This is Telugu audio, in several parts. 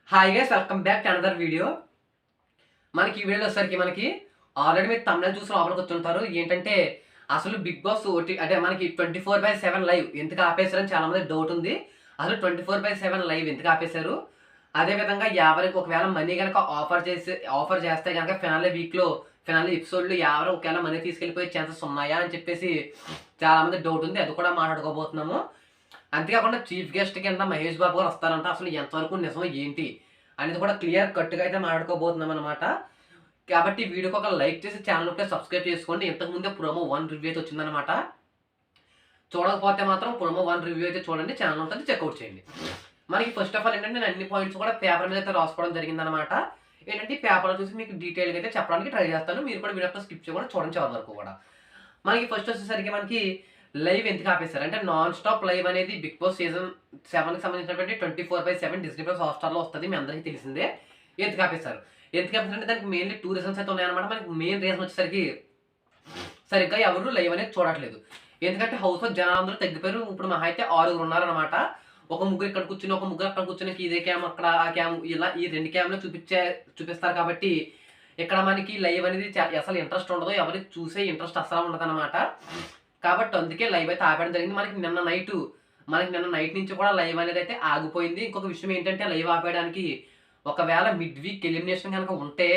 Hi guys, welcome back to another video. మనకి ఈ వీడియోలో వచ్చేసరికి మనకి ఆల్రెడీ మీరు తమిళ చూసి లోపలికి వచ్చుంటారు. ఏంటంటే అసలు బిగ్ బాస్ ఓటీ అంటే మనకి 24/7 లైవ్ ఎందుకు ఆపేశారని చాలా మంది డౌట్ ఉంది. అసలు 24/7 లైవ్ ఎందుకు ఆపేశారు? అదేవిధంగా ఎవరికి ఒకవేళ మనీ కనుక ఆఫర్ చేస్తే కనుక ఫినాలే ఎపిసోడ్లో ఎవరు ఒకవేళ మనీ తీసుకెళ్ళిపోయే ఛాన్సెస్ ఉన్నాయా అని చెప్పేసి చాలా మంది డౌట్ ఉంది. అది కూడా మాట్లాడుకోబోతున్నాము. అంతేకాకుండా చీఫ్ గెస్ట్ కింద మహేష్ బాబు గారు వస్తారంట. అసలు ఎంతవరకు నిజం ఏంటి అనేది కూడా క్లియర్ కట్గా అయితే మాట్లాడుకోబోతున్నాం అనమాట. కాబట్టి వీడియోకి ఒక లైక్ చేసి ఛానల్ ఒకటే సబ్స్క్రైబ్ చేసుకోండి. ఇంతకుముందే ప్రోమో 1 రివ్యూ అయితే వచ్చిందనమాట. చూడకపోతే మాత్రం ప్రోమో 1 రివ్యూ అయితే చూడండి, ఛానల్ ఉంటుంది చెక్అవుట్ చేయండి. మనకి ఫస్ట్ ఆఫ్ ఆల్ ఏంటంటే నేను అన్ని పాయింట్స్ కూడా పేపర్ మీద అయితే రాసుకోవడం జరిగిందనమాట. ఏంటంటే ఈ పేపర్లో చూసి మీకు డీటెయిల్గా అయితే చెప్పడానికి ట్రై చేస్తాను. మీరు కూడా వీడియో స్కిప్ చేయకుండా చూడండి చివరి వరకు కూడా. మనకి ఫస్ట్ వచ్చేసరికి మనకి లైవ్ ఎందుకు ఆపేశారు అంటే నాన్ స్టాప్ లైవ్ అనేది బిగ్ బాస్ సీజన్ 7కి సంబంధించినటువంటి 24/7 డిస్నీ ప్లస్ హాట్‌స్టార్‌లో వస్తుంది. మీ అందరికీ తెలిసిందే. ఎందుకు ఆపేశారు అంటే దానికి మెయిన్లీ 2 రీజన్స్ అయితే ఉన్నాయన్నమాట. మనకి మెయిన్ రీజన్ వచ్చేసరికి సరిగ్గా ఎవరు లైవ్ అనేది చూడట్లేదు. ఎందుకంటే హౌస్‌లో జనాలందరూ తగ్గిపోయారు. ఇప్పుడు మహా అయితే 6 ఉన్నారనమాట. ఒక ముగ్గురు ఇక్కడ కూర్చొని, ఒక ముగ్గురు అక్కడ కూర్చొని ఇదే క్యామ్ అక్కడ ఆ క్యామ్ ఇలా ఈ 2 క్యామ్‌లో చూపిస్తారు కాబట్టి ఇక్కడ మనకి లైవ్ అనేది అసలు ఇంట్రెస్ట్ ఉండదు. ఎవరికి చూసే ఇంట్రెస్ట్ అస్సలు ఉండదనమాట. కాబట్టి అందుకే లైవ్ అయితే ఆపేయడం జరిగింది. మనకి నిన్న నైట్ నుంచి కూడా లైవ్ అనేది అయితే ఆగిపోయింది. ఇంకొక విషయం ఏంటంటే లైవ్ ఆపేయడానికి ఒకవేళ మిడ్ వీక్ ఎలిమినేషన్ కనుక ఉంటే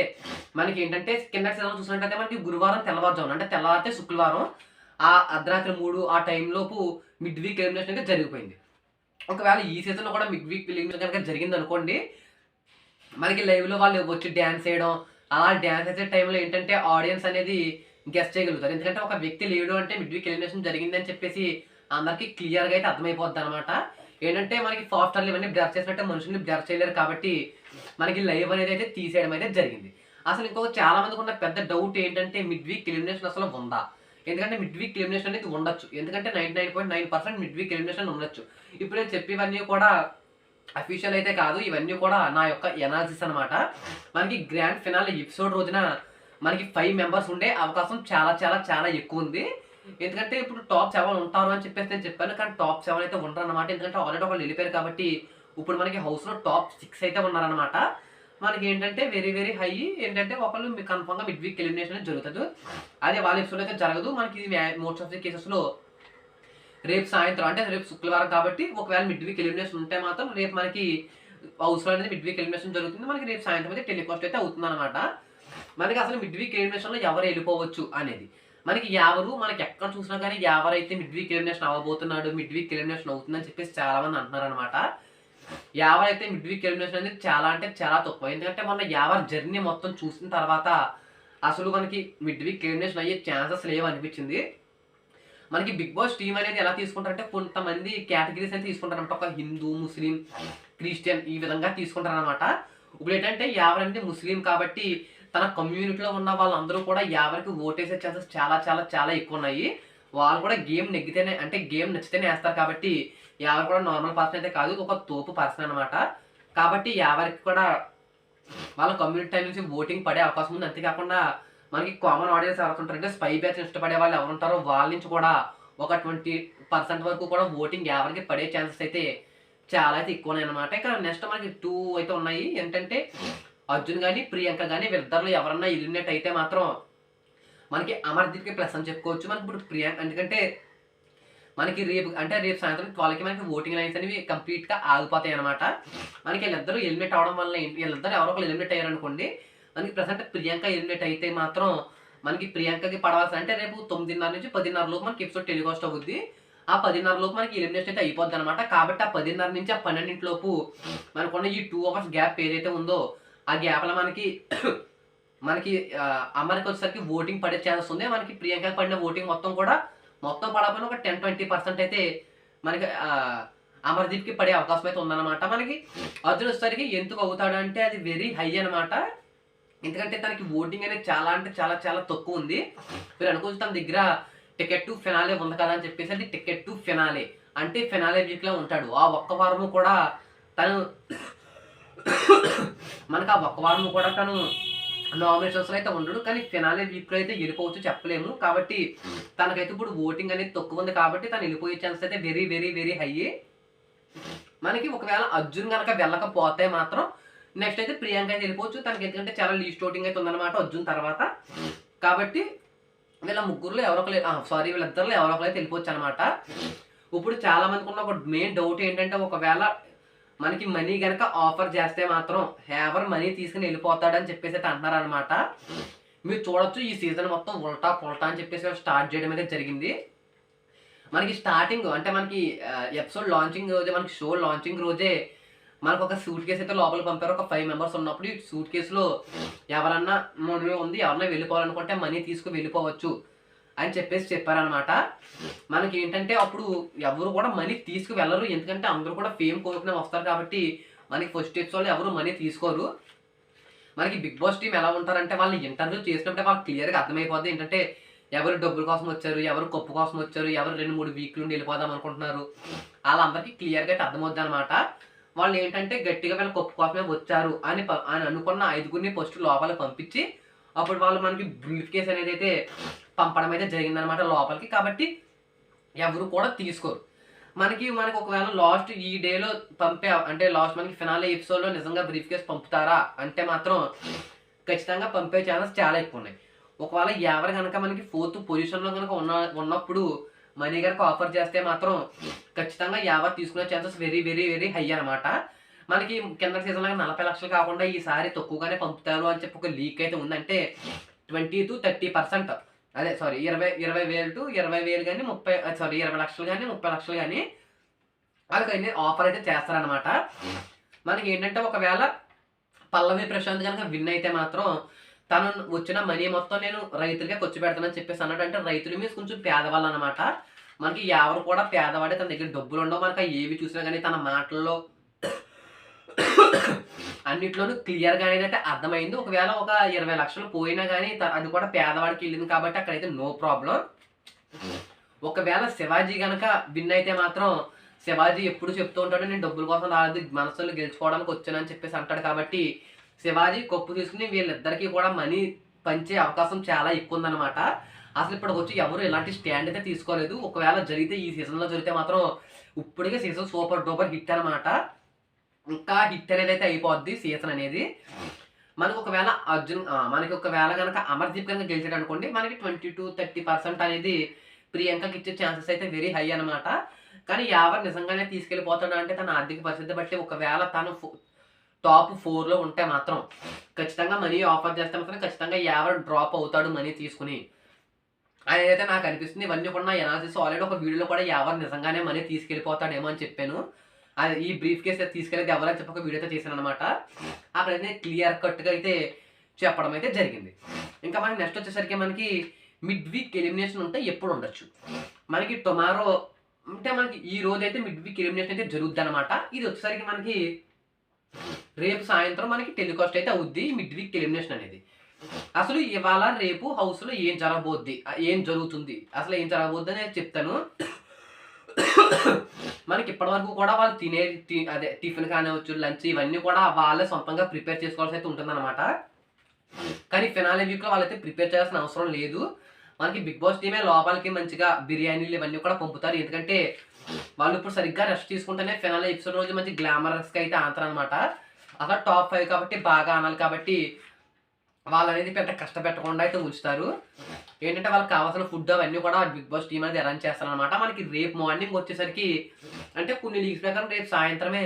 మనకి ఏంటంటే కింద సీజన్‌లో చూసినట్టయితే మనకి గురువారం తెల్లవారుజామున అంటే తెల్లవారితే శుక్రవారం అర్ధరాత్రి 3 ఆ టైంలోపు మిడ్ వీక్ ఎలిమినేషన్ అయితే జరిగిపోయింది. ఒకవేళ ఈ సీజన్‌లో కూడా మిడ్ వీక్ ఎలిమినేషన్ కనుక జరిగిందనుకోండి, మనకి లైవ్‌లో వాళ్ళు వచ్చి డాన్స్ చేయడం, అలా డాన్స్ చేసే టైంలో ఏంటంటే ఆడియన్స్ అనేది గెస్ చేయగలుగుతారు. ఎందుకంటే ఒక వ్యక్తి లేడు అంటే మిడ్ వీక్ ఎలిమినేషన్ జరిగిందని చెప్పేసి అందరికి క్లియర్‌గా అయితే అర్థమైపోద్దనమాట. ఏంటంటే మనకి ఫాస్టర్‌లు ఇవన్నీ బ్లర్ చేసినట్టే మనుషుల్ని బ్లర్ చేయలేరు కాబట్టి మనకి లైవ్ అనేది అయితే తీసేయడం అయితే జరిగింది. అసలు ఇంకొక చాలా మందికి ఉన్న పెద్ద డౌట్ ఏంటంటే మిడ్ వీక్ ఎలిమినేషన్ అసలు ఉందా? ఎందుకంటే మిడ్ వీక్ ఎలిమినేషన్ అనేది ఉండొచ్చు. ఎందుకంటే 99.9% మిడ్ వీక్ ఎలిమినేషన్ ఉండొచ్చు. ఇప్పుడు నేను చెప్పేవన్నీ కూడా అఫీషియల్ అయితే కాదు. ఇవన్నీ కూడా నా యొక్క ఎనాలిసిస్ అనమాట. మనకి గ్రాండ్ ఫినాలే ఎపిసోడ్ రోజున మనకి 5 మెంబర్స్ ఉండే అవకాశం చాలా చాలా చాలా ఎక్కువుంది. ఎందుకంటే ఇప్పుడు టాప్ 7 ఉంటారు అని చెప్పేసి నేను చెప్పాను. కానీ టాప్ 7 అయితే ఉండరనమాట. ఎందుకంటే ఆల్రెడీ ఒకళ్ళు వెళ్ళిపోయారు కాబట్టి ఇప్పుడు మనకి హౌస్‌లో టాప్ 6 అయితే ఉన్నారనమాట. మనకి ఏంటంటే వెరీ వెరీ హై ఏంటంటే ఒకళ్ళు మీకు కన్ఫర్మ్‌గా మిడ్ వీక్ ఎలిమినేషన్ అనేది జరుగుతది. అదే వాళ్ళ ఎపిసోడ్ అయితే జరగదు. మనకి మోస్ట్ ఆఫ్ ది కేసెస్‌లో రేపు సాయంత్రం అంటే రేపు శుక్రవారం కాబట్టి ఒకవేళ మిడ్ వీక్ ఎలిమినేషన్ ఉంటే మాత్రం రేపు మనకి హౌస్‌లో అనేది మిడ్ వీక్ ఎలిమినేషన్ జరుగుతుంది. మనకి రేపు సాయంత్రం అయితే టెలికాస్ట్ అయితే అవుతుందనమాట. మనకి అసలు మిడ్ వీక్ ఎలిమినేషన్‌లో ఎవరు వెళ్ళిపోవచ్చు అనేది. మనకి ఎక్కడ చూసినా కానీ ఎవరైతే మిడ్ వీక్ ఎలిమినేషన్ అవ్వబోతున్నాడు, మిడ్ వీక్ ఎలిమినేషన్ అవుతుందని చెప్పేసి చాలా మంది అంటున్నారనమాట. ఎవరైతే మిడ్ వీక్ ఎలిమినేషన్ అనేది చాలా అంటే చాలా తక్కువ. ఎందుకంటే మొన్న యావర్ జర్నీ మొత్తం చూసిన తర్వాత అసలు మనకి మిడ్ వీక్ ఎలిమినేషన్ అయ్యే ఛాన్సెస్ లేవనిపించింది. మనకి బిగ్ బాస్ టీమ్ అనేది ఎలా తీసుకుంటారంటే కొంతమంది కేటగిరీస్ అయితే తీసుకుంటారనమాట. ఒక హిందూ, ముస్లిం, క్రిస్టియన్ ఈ విధంగా తీసుకుంటారనమాట. ఇప్పుడు ఏంటంటే ఎవరంటే ముస్లిం కాబట్టి తన కమ్యూనిటీలో ఉన్న వాళ్ళందరూ కూడా ఎవరికి ఓటేసే ఛాన్సెస్ చాలా చాలా చాలా ఎక్కువ ఉన్నాయి. వాళ్ళు కూడా గేమ్ నెగ్గితేనే అంటే గేమ్ నచ్చితేనే వేస్తారు కాబట్టి ఎవరు కూడా నార్మల్ పర్సన్ అయితే కాదు. ఒక తోపు పర్సన్ అనమాట. కాబట్టి ఎవరికి కూడా వాళ్ళ కమ్యూనిటీ టైం నుంచి ఓటింగ్ పడే అవకాశం ఉంది. అంతేకాకుండా మనకి కామన్ ఆడియన్స్ ఎవరుంటారంటే స్పై బ్యాచ్ ఇష్టపడే వాళ్ళు ఎవరుంటారో వాళ్ళ నుంచి కూడా ఒక 20% వరకు కూడా ఓటింగ్ ఎవరికి పడే ఛాన్సెస్ అయితే చాలా అయితే ఎక్కువనే అనమాట. ఇక నెక్స్ట్ మనకి 2 అయితే ఉన్నాయి. ఏంటంటే అర్జున్ గాని, ప్రియాంక గాని వీళ్ళిద్దరిలో ఎవరన్నా ఎలిమినేట్ అయితే మాత్రం మనకి అమర్దీప్‌కి ప్లస్ అని చెప్పుకోవచ్చు. మనకి ఇప్పుడు ఎందుకంటే మనకి రేపు సాయంత్రం 12కి మనకి ఓటింగ్ లైన్స్ అనేవి కంప్లీట్‌గా ఆగిపోతాయి అనమాట. మనకి వీళ్ళిద్దరూ ఎలిమినేట్ అవ్వడం వల్ల వీళ్ళిద్దరూ ఎవరో ఒకళ్ళు ఎలిమినేట్ అయ్యారనుకోండి, మనకి ప్రెజెంట్ ప్రియాంక ఎలిమినేట్ అయితే మాత్రం మనకి ప్రియాంకకి పడవలసిన అంటే రేపు 9:30 నుంచి 10:30 లోపు మనకి ఎపిసోడ్ టెలికాస్ట్ అవుద్ది. ఆ 10:30 లోపు మనకి ఎలిమినేషన్ అయితే అయిపోద్దనమాట. కాబట్టి ఆ 10:30 నుంచి ఆ 12 లోపు మనకున్న ఈ 2 అవర్స్ గ్యాప్ ఏదైతే ఉందో ఆ గ్యాప్‌లో మనకి అమర్‌కి వచ్చేసరికి ఓటింగ్ పడే ఛాన్సెస్ ఉంది. మనకి ప్రియాంకకి పడిన ఓటింగ్ మొత్తం పడకపోయినా ఒక 10-20% అయితే మనకి అమర్‌దీప్‌కి పడే అవకాశం అయితే ఉందన్నమాట. మనకి అర్జున్ వచ్చేసరికి ఎందుకు అవుతాడంటే అది వెరీ హై అనమాట. ఎందుకంటే తనకి ఓటింగ్ అనేది చాలా అంటే చాలా చాలా తక్కువ ఉంది. మీరు అనుకోవచ్చు తన దగ్గర టికెట్ టు ఫినాలే ఉంది కదా అని చెప్పేసి అది టికెట్ టు ఫినాలే అంటే ఫినాలే వీక్‌లో ఉంటాడు. ఆ ఒక్క వారము కూడా తను మనకు ఆ ఒక్క వారం కూడా తను నామినేషన్స్‌లో అయితే ఉండడు. కానీ ఫినాలే వీక్‌లో అయితే వెళ్ళిపోవచ్చు చెప్పలేము. కాబట్టి తనకైతే ఇప్పుడు ఓటింగ్ అనేది తక్కువ ఉంది కాబట్టి తను వెళ్ళిపోయే ఛాన్సెస్ అయితే వెరీ వెరీ వెరీ హై. మనకి ఒకవేళ అర్జున్ గనక వెళ్ళకపోతే మాత్రం నెక్స్ట్ అయితే ప్రియాంక అయితే వెళ్ళిపోవచ్చు. తనకి ఎందుకంటే చాలా లీస్ట్ ఓటింగ్ అయితే ఉందన్నమాట అర్జున్ తర్వాత. కాబట్టి వీళ్ళ ముగ్గురులో ఎవరో ఒకరు వీళ్ళిద్దరిలో ఎవరో ఒకరు అయితే వెళ్ళిపోవచ్చు అనమాట. ఇప్పుడు చాలా మందికి ఉన్న ఒక మెయిన్ డౌట్ ఏంటంటే, ఒకవేళ మనకి మనీ కనుక ఆఫర్ చేస్తే మాత్రం హ్యావర్ మనీ తీసుకుని వెళ్ళిపోతాడని చెప్పేసి అయితే అంటున్నారు అనమాట. మీరు చూడొచ్చు ఈ సీజన్ మొత్తం ఉల్టా పుల్టా అని చెప్పేసి స్టార్ట్ చేయడం అయితే జరిగింది. మనకి స్టార్టింగ్ అంటే మనకి ఎపిసోడ్ లాంచింగ్ రోజే, మనకి షో లాంచింగ్ రోజే మనకు ఒక సూట్ కేసు అయితే లోపలికి పంపారు. ఒక 5 మెంబర్స్ ఉన్నప్పుడు ఈ సూట్ కేసులో ఎవరన్నా మనీ ఉంది, ఎవరన్నా వెళ్ళిపోవాలనుకుంటే మనీ తీసుకు వెళ్ళిపోవచ్చు అని చెప్పేసి చెప్పారనమాట. మనకి ఏంటంటే అప్పుడు ఎవరు కూడా మనీ తీసుకు వెళ్ళరు, ఎందుకంటే అందరూ కూడా ఫేమ్ కోరుకునే వస్తారు కాబట్టి మనకి ఫస్ట్ ఎపిసోడ్లో ఎవరు మనీ తీసుకోరు. మనకి బిగ్ బాస్ టీం ఎలా ఉంటారంటే వాళ్ళు ఇంటర్వ్యూ చేసినప్పుడే వాళ్ళకి క్లియర్గా అర్థమైపోద్ది ఏంటంటే ఎవరు డబ్బుల కోసం వచ్చారు, ఎవరు కప్పు కోసం వచ్చారు, ఎవరు 2-3 వీక్లు నుండి వెళ్ళిపోదాం అనుకుంటున్నారు, వాళ్ళందరికీ క్లియర్గా అయితే అర్థమవుద్ది అనమాట. వాళ్ళు ఏంటంటే గట్టిగా వీళ్ళ కప్పు కోసమే వచ్చారు అని అనుకున్న 5గురిని ఫస్ట్ లోపలికి పంపించి అప్పుడు వాళ్ళు మనకి బ్రీఫ్ కేస్ అనేది అయితే పంపడం అయితే జరిగిందనమాట లోపలికి. కాబట్టి ఎవరు కూడా తీసుకోరు. మనకి ఒకవేళ లాస్ట్ ఈ డేలో అంటే లాస్ట్ మనకి ఫినాలే ఎపిసోడ్లో నిజంగా బ్రీఫ్ కేస్ పంపుతారా అంటే మాత్రం ఖచ్చితంగా పంపే ఛాన్స్ చాలా ఎక్కువ ఉన్నాయి. ఒకవేళ ఎవరు కనుక మనకి 4th పొజిషన్లో కనుక ఉన్నప్పుడు మనీ కనుక ఆఫర్ చేస్తే మాత్రం ఖచ్చితంగా ఎవరు తీసుకునే chances very very very high అనమాట. మనకి కింద సీజన్లో 40 లక్షలు కాకుండా ఈసారి తక్కువగానే పంపుతారు అని చెప్పి ఒక లీక్ అయితే ఉందంటే 20 to 30%, అదే సారీ 20,000 to 20,000 కానీ 20 లక్షలు కానీ 30 లక్షలు కానీ వాళ్ళకి ఆఫర్ అయితే చేస్తారనమాట. మనకి ఏంటంటే ఒకవేళ పల్లవి ప్రశాంత్ కనుక విన్ అయితే మాత్రం తను వచ్చిన మనీ మొత్తం నేను రైతులకే ఖర్చు పెడతానని చెప్పేసి అన్నాడు. అంటే రైతుల మీద కొంచెం పేదవాళ్ళు అనమాట. మనకి ఎవరు కూడా పేదవాడే, తన దగ్గర డబ్బులు ఉండవు. మనకి ఏవి చూసినా కానీ తన మాటల్లో అన్నిట్లోనూ క్లియర్గా అయితే అర్థమైంది. ఒకవేళ ఒక 20 లక్షలు పోయినా కానీ అది కూడా పేదవాడికి వెళ్ళింది కాబట్టి అక్కడైతే నో ప్రాబ్లం. ఒకవేళ శివాజీ కనుక విన్ అయితే మాత్రం శివాజీ ఎప్పుడు చెప్తూ ఉంటాడు నేను డబ్బుల కోసం రాదు, మనసులు గెలుచుకోవడానికి వచ్చానని చెప్పేసి అంటాడు. కాబట్టి శివాజీ కప్పు తీసుకుని వీళ్ళిద్దరికీ కూడా మనీ పంచే అవకాశం చాలా ఎక్కువ ఉందన్నమాట. అసలు ఇప్పటికి వచ్చి ఎవరు ఇలాంటి స్టాండ్ అయితే తీసుకోలేదు. ఒకవేళ జరిగితే ఈ సీజన్లో జరిగితే మాత్రం ఇప్పటికే సీజన్ సూపర్ డూపర్ హిట్ అనమాట. ఇంకా హిట్ అనేది అయితే అయిపోద్ది సీజన్ అనేది. మనకి ఒకవేళ మనకి ఒకవేళ కనుక అమర్దీప్ కనుక గెలిచాడు అనుకోండి, మనకి 20 to 30% అనేది ప్రియాంకకి ఇచ్చే ఛాన్సెస్ అయితే వెరీ హై అనమాట. కానీ ఎవరు నిజంగానే తీసుకెళ్ళిపోతాడు అంటే తన ఆర్థిక పరిస్థితి బట్టి ఒకవేళ తను టాప్ 4లో ఉంటే మాత్రం ఖచ్చితంగా మనీ ఆఫర్ చేస్తే మాత్రం ఖచ్చితంగా ఎవరు డ్రాప్ అవుతాడు మనీ తీసుకుని అదైతే నాకు అనిపిస్తుంది. ఇవన్నీ కూడా నా ఎనాలిసిస్ ఆల్రెడీ ఒక వీడియోలో కూడా ఎవరు నిజంగానే మనీ తీసుకెళ్ళిపోతాడేమో అని చెప్పాను. అది ఈ బ్రీఫ్ కేసు తీసుకెళ్ళేది ఎవరని చెప్పి ఒక వీడియో అయితే చేశాను అనమాట. అక్కడైతే క్లియర్ కట్గా అయితే చెప్పడం అయితే జరిగింది. ఇంకా మనకి నెక్స్ట్ వచ్చేసరికి మనకి మిడ్ వీక్ ఎలిమినేషన్ ఉంటే ఎప్పుడు ఉండొచ్చు. మనకి టుమారో అంటే మనకి ఈ రోజు అయితే మిడ్ వీక్ ఎలిమినేషన్ అయితే జరుగుద్ది అనమాట. ఇది వచ్చేసరికి మనకి రేపు సాయంత్రం మనకి టెలికాస్ట్ అయితే అవుద్ది మిడ్ వీక్ ఎలిమినేషన్ అనేది. అసలు ఇవాళ రేపు హౌస్లో ఏం జరుగుతుంది అసలు ఏం జరగబోద్ది అని చెప్తాను. మనకి ఇప్పటివరకు కూడా వాళ్ళు అదే టిఫిన్ కానివచ్చు, లంచ్ ఇవన్నీ కూడా వాళ్ళే సొంతంగా ప్రిపేర్ చేసుకోవాల్సి అయితే ఉంటుందన్నమాట. కానీ ఫినాలే వీక్లో వాళ్ళైతే ప్రిపేర్ చేయాల్సిన అవసరం లేదు. మనకి బిగ్ బాస్ టీమే లోపలికి మంచిగా బిర్యానీలు ఇవన్నీ కూడా పంపుతారు. ఎందుకంటే వాళ్ళు ఇప్పుడు సరిగ్గా రెస్ట్ తీసుకుంటేనే ఫినాలే ఎపిసోడ్ రోజు మంచి గ్లామరస్గా అయితే ఆడతారనమాట. అసలు టాప్ 5 కాబట్టి బాగా ఆనాలి కాబట్టి వాళ్ళు అనేది పెద్ద కష్టపెట్టకుండా అయితే ఉంచుతారు. ఏంటంటే వాళ్ళకి కావాల్సిన ఫుడ్ అవన్నీ కూడా బిగ్ బాస్ టీమ్ అనేది అరేంజ్ చేస్తారనమాట. మనకి రేపు మార్నింగ్ వచ్చేసరికి అంటే కొన్ని లీక్స్ ప్రకారం రేపు సాయంత్రమే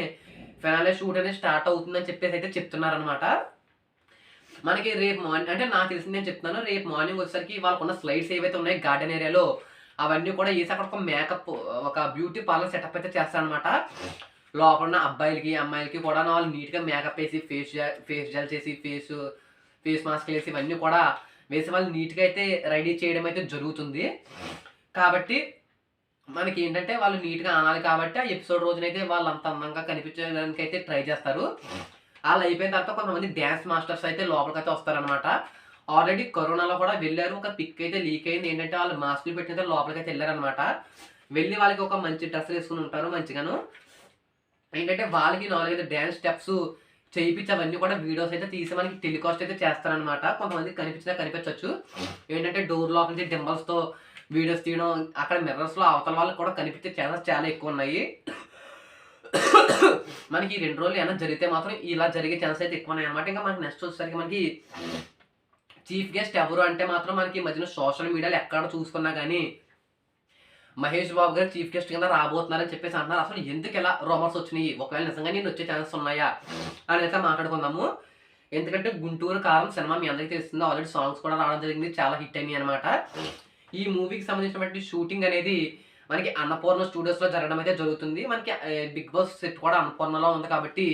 ఫినాలే షూట్ అనేది స్టార్ట్ అవుతుందని చెప్పేసి అయితే చెప్తున్నారనమాట. మనకి రేపు మార్నింగ్ అంటే నాకు తెలిసింది నేను చెప్తున్నాను. రేపు మార్నింగ్ వచ్చేసరికి వాళ్ళకున్న స్లైడ్స్ ఏవైతే ఉన్నాయి గార్డెన్ ఏరియాలో అవన్నీ కూడా వేసి అక్కడ ఒక మేకప్ ఒక బ్యూటీ పార్లర్ సెటప్ అయితే చేస్తారనమాట. లోపల ఉన్న అబ్బాయిలకి అమ్మాయిలకి కూడా వాళ్ళు నీట్గా మేకప్ వేసి ఫేస్ జెల్ చేసి ఫేస్ మాస్క్ వేసి ఇవన్నీ కూడా వేసి వాళ్ళు నీట్గా అయితే రెడీ చేయడం అయితే జరుగుతుంది. కాబట్టి మనకి ఏంటంటే వాళ్ళు నీట్గా ఆనాలి కాబట్టి ఆ ఎపిసోడ్ రోజునైతే వాళ్ళు అంత అందంగా కనిపించడానికి అయితే ట్రై చేస్తారు. వాళ్ళు అయిపోయిన తర్వాత కొంతమంది డ్యాన్స్ మాస్టర్స్ అయితే లోపలికైతే వస్తారనమాట. ఆల్రెడీ కరోనాలో కూడా వెళ్ళారు. ఒక పిక్ అయితే లీక్ అయింది. ఏంటంటే వాళ్ళు మాస్కులు పెట్టిన లోపలికైతే వెళ్ళారనమాట. వెళ్ళి వాళ్ళకి ఒక మంచి డ్రెస్ వేసుకుని ఉంటారు మంచిగాను. ఏంటంటే వాళ్ళకి 4-5 డ్యాన్స్ స్టెప్స్ చేయించి అవన్నీ కూడా వీడియోస్ అయితే తీసి మనకి టెలికాస్ట్ అయితే చేస్తారనమాట. కొంతమందికి కనిపించవచ్చు. ఏంటంటే డోర్ లోపల నుంచి డింబల్స్తో వీడియోస్ తీయడం, అక్కడ మిర్రర్స్లో అవతల వాళ్ళకి కూడా కనిపించే ఛానల్స్ చాలా ఎక్కువ ఉన్నాయి. మనకి 2 రోజులు ఏమైనా జరిగితే మాత్రం ఇలా జరిగే ఛాన్స్ అయితే ఎక్కువ ఉన్నాయన్నమాట. ఇంకా మనకి నెక్స్ట్ వచ్చేసరికి మనకి చీఫ్ గెస్ట్ ఎవరు అంటే మాత్రం మనకి ఈ మధ్యన సోషల్ మీడియాలో ఎక్కడ చూసుకున్నా గానీ, మహేష్ బాబు గారు చీఫ్ గెస్ట్ కింద రాబోతున్నారని చెప్పేసి అంటున్నారు. అసలు ఎందుకు ఇలా రూమర్స్ వచ్చినాయి? ఒకవేళ నిజంగా నేను వచ్చే ఛాన్సెస్ ఉన్నాయా? అనైతే మాట్లాడుకుందాము. ఎందుకంటే 'గుంటూరు కారం' సినిమా మీ అందరికీ తెలిసిందే. ఆల్రెడీ సాంగ్స్ కూడా రావడం జరిగింది. చాలా హిట్ అయినాయి అనమాట. ఈ మూవీకి సంబంధించినటువంటి షూటింగ్ అనేది మనకి అన్నపూర్ణ స్టూడియోస్‌లో జరగడం అయితే జరుగుతుంది. మనకి 'బిగ్ బాస్' సెట్ కూడా అన్నపూర్ణలో ఉంది కాబట్టి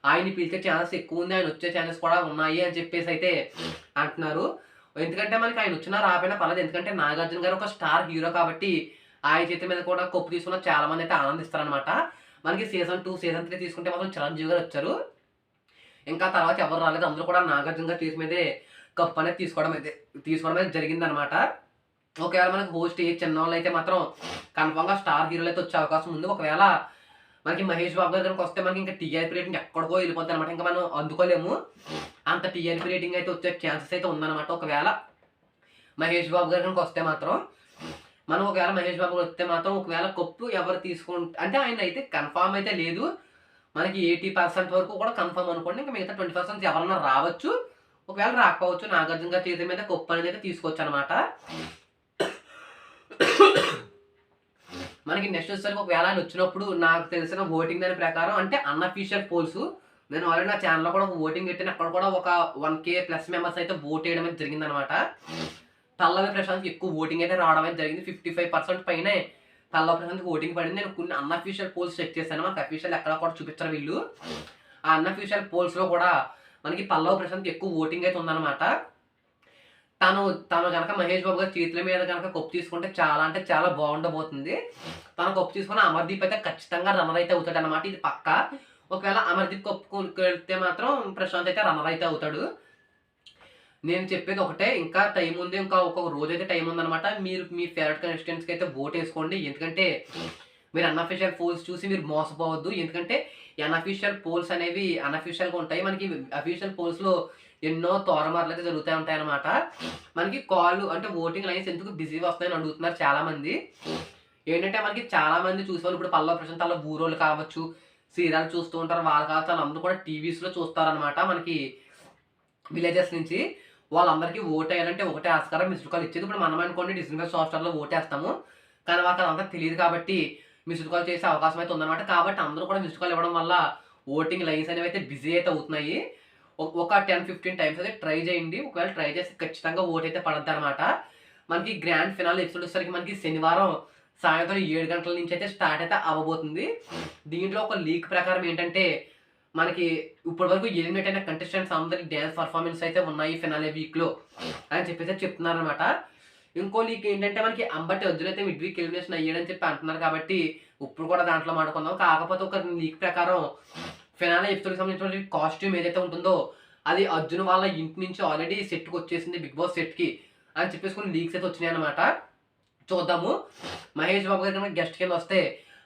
ఆయన్ని పిలిచే ఛాన్స్ ఎక్కువుంది. ఆయన వచ్చే ఛాన్సెస్ కూడా ఉన్నాయి అని చెప్పేసి అయితే అంటున్నారు. ఎందుకంటే మనకి ఆయన వచ్చినా రాకపోయినా పర్లేదు. ఎందుకంటే 'నాగార్జున' గారు ఒక స్టార్ హీరో కాబట్టి ఆయన చేతి మీద కూడా కప్పు తీసుకున్న చాలా మంది అయితే ఆనందిస్తారనమాట. మనకి సీజన్ 2, సీజన్ 3 తీసుకుంటే మాత్రం 'చిరంజీవి' గారు వచ్చారు. ఇంకా తర్వాత ఎవరు రాలేదు. అందరూ కూడా 'నాగార్జున' గారి చేతి మీదే కప్ అనేది తీసుకోవడం అయితే జరిగిందనమాట. ఒకవేళ మనకి హోస్ట్ చిన్నోళ్ళైతే మాత్రం కన్ఫర్మ్‌గా స్టార్ హీరోలు అయితే వచ్చే అవకాశం ఉంది. ఒకవేళ మనకి 'మహేష్ బాబు' గారు గనుక వస్తే మనకి ఇంకా టీఆర్పీ రేటింగ్ ఎక్కడికో వెళ్ళిపోద్దనమాట. ఇంకా మనం అందుకోలేము. అంత టీఆర్పీ రేటింగ్ అయితే వచ్చే ఛాన్సెస్ అయితే ఉందనమాట. ఒకవేళ 'మహేష్ బాబు' గారు గనుక వస్తే మాత్రం మనం ఒకవేళ 'మహేష్ బాబు' గారు వస్తే మాత్రం ఒకవేళ కప్పు ఎవరు అంటే ఆయన అయితే కన్ఫర్మ్ అయితే లేదు. మనకి 80% వరకు కూడా కన్ఫర్మ్ అనుకోండి. ఇంకా మిగతా 20% ఎవరన్నా రావచ్చు. ఒకవేళ రాకపోవచ్చు. 'నాగార్జున' గారి చేతి మీద కప్పు అనేది అయితే తీసుకోవచ్చనమాట. మనకి నెక్స్ట్ వచ్చేసరికి ఒకవేళ ఆయన వచ్చినప్పుడు నాకు తెలిసిన ఓటింగ్ దాని ప్రకారం అంటే అన్‌అఫీషియల్ పోల్స్ నేను ఆల్రెడీ నా ఛానెల్‌లో కూడా ఒక ఓటింగ్ పెట్టాను. అక్కడ కూడా ఒక 1K ప్లస్ మెంబర్స్ అయితే ఓట్ చేయడం అయితే జరిగిందనమాట. పల్లవి ప్రశాంత్‌కి ఎక్కువ ఓటింగ్ అయితే రావడం అయితే జరిగింది. 55% పైనే పల్లవి ప్రశాంత్‌కి ఓటింగ్ పడింది. నేను కొన్ని అన్‌అఫీషియల్ పోల్స్ చెక్ చేశాను. మనకు అఫీషియల్ ఎక్కడ కూడా చూపించరు వీళ్ళు. ఆ అన్‌అఫీషియల్ పోల్స్‌లో కూడా మనకి పల్లవి ప్రశాంత్‌కి ఎక్కువ ఓటింగ్ అయితే ఉందనమాట. తను గనక 'మహేష్ బాబు' గారి చేతుల మీద గనక కప్పు తీసుకుంటే చాలా అంటే చాలా బాగుండబోతుంది. తను కప్పు తీసుకున్న 'అమర్‌దీప్' అయితే ఖచ్చితంగా రన్నర్ అయితే అవుతాడనమాట. ఇది పక్కా. ఒకవేళ 'అమర్‌దీప్' కప్పు కొనుక్కెళ్తే మాత్రం ప్రశాంత్ అయితే రన్నర్ అయితే అవుతాడు. నేను చెప్పేది ఒకటే. ఇంకా టైం ఉంది. ఇంకా ఒక రోజైతే టైం ఉందనమాట. మీరు మీ ఫేవరెట్ కంటెస్టెంట్స్‌కి అయితే ఓటేసుకోండి. ఎందుకంటే మీరు అన్‌అఫీషియల్ పోల్స్ చూసి మీరు మోసపోవద్దు. ఎందుకంటే అన్‌అఫీషియల్ పోల్స్ అనేవి అన్‌అఫీషియల్‌గా ఉంటాయి. మనకి అఫీషియల్ పోల్స్‌లో ఎన్నో తారుమార్లయితే జరుగుతా ఉంటాయన్నమాట. మనకి కాల్లు అంటే ఓటింగ్ లైన్స్ ఎందుకు బిజీగా వస్తున్నాయని అడుగుతున్నారు చాలామంది. ఏంటంటే మనకి చాలామంది చూసేవాళ్ళు ఇప్పుడు పల్లవి ప్రశాంత్ ఆళ్ళ ఊరోళ్ళు కావచ్చు, సీరియల్ చూస్తూ ఉంటారు. వాళ్ళు కావచ్చు వాళ్ళందరూ కూడా టీవీస్‌లో చూస్తారనమాట. మనకి విలేజెస్ నుంచి. వాళ్ళందరికీ ఓటేయాలంటే ఒకటే ఆస్కారం మిస్డ్ కాల్ ఇచ్చేది. ఇప్పుడు మనం అనుకోండి డిస్నీ ప్లస్ హాట్‌స్టార్‌లో ఓటేస్తాము. కానీ వాళ్ళకదంతా తెలీదు కాబట్టి మిస్డ్ కాల్ చేసే అవకాశం అయితే ఉందనమాట. కాబట్టి అందరూ కూడా మిస్డ్ కాల్ ఇవ్వడం వల్ల ఓటింగ్ లైన్స్ అనేవి అయితే బిజీ అయితే అవుతున్నాయి. ఒక 10, 15 టైమ్స్ అయితే ట్రై చేయండి. ఒకవేళ ట్రై చేస్తే ఖచ్చితంగా ఓటైతే పడద్దనమాట. మనకి గ్రాండ్ ఫినాలే ఎపిసోడ్ వచ్చేసరికి మనకి శనివారం సాయంత్రం 7 గంటల నుంచి అయితే స్టార్ట్ అయితే అవ్వబోతుంది. దీంట్లో ఒక లీక్ ప్రకారం ఏంటంటే మనకి ఇప్పటివరకు ఎలిమినేట్ అయిన కంటెస్టెంట్స్ అందరికి డాన్స్ పర్ఫార్మెన్స్ అయితే ఉన్నాయి ఫినాలే వీక్‌లో అని చెప్పేసి చెప్తున్నారనమాట. ఇంకో లీక్ ఏంటంటే మనకి అంబటి అర్జున్ అయితే మిడ్ వీక్ ఎలిమినేషన్ అయ్యాడని చెప్పి అంటున్నారు కాబట్టి ఇప్పుడు కూడా దాంట్లో మాట్లాడుకుందాం. కాకపోతే ఒక లీక్ ప్రకారం ఫినాలే ఎపిసోడ్‌కి సంబంధించినటువంటి కాస్ట్యూమ్ ఏదైతే ఉంటుందో అది అర్జున్ వాళ్ళ ఇంటి నుంచి ఆల్రెడీ సెట్‌కొచ్చేసింది 'బిగ్ బాస్' సెట్‌కి అని చెప్పేసి కొన్ని లీక్స్ అయితే వచ్చినాయన్నమాట. చూద్దాము. 'మహేష్ బాబు' గారు కనుక గెస్ట్ కింద వస్తే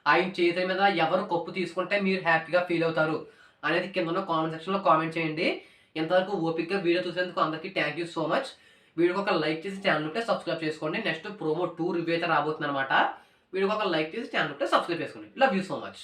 ఆయన చేతుల మీద ఎవరు కప్పు తీసుకుంటే మీరు హ్యాపీగా ఫీల్ అవుతారు అనేది కిందున్న కామెంట్ సెక్షన్‌లో కామెంట్ చేయండి. ఇంతవరకు ఓపికగా వీడియో చూసేందుకు అందరికీ థాంక్ యూ సో మచ్. వీడియోకి ఒక లైక్ చేసి ఛానెల్ ఉంటే సబ్స్క్రైబ్ చేసుకోండి. నెక్స్ట్ ప్రోమో 2 రివ్యూ అయితే రాబోతుందన్నమాట. వీడియోకి ఒక లైక్ చేసి ఛానెల్ ఉంటే సబ్స్క్రైబ్ చేసుకోండి. Love you so much.